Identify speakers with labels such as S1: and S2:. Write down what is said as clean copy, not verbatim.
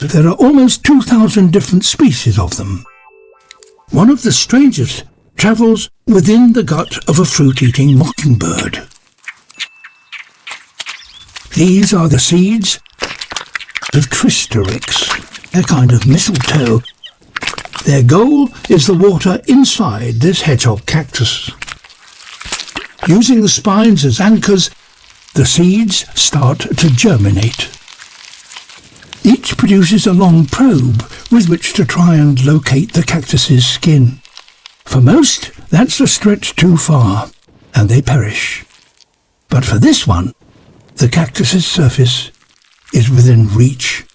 S1: There are almost 2,000 different species of them. One of the strangest travels within the gut of a fruit-eating mockingbird. These are the seeds of Tristorix, a kind of mistletoe. Their goal is the water inside this hedgehog cactus. Using the spines as anchors, the seeds start to germinate. Each produces a long probe with which to try and locate the cactus's skin. For most, that's a stretch too far, and they perish. But for this one, the cactus's surface is within reach.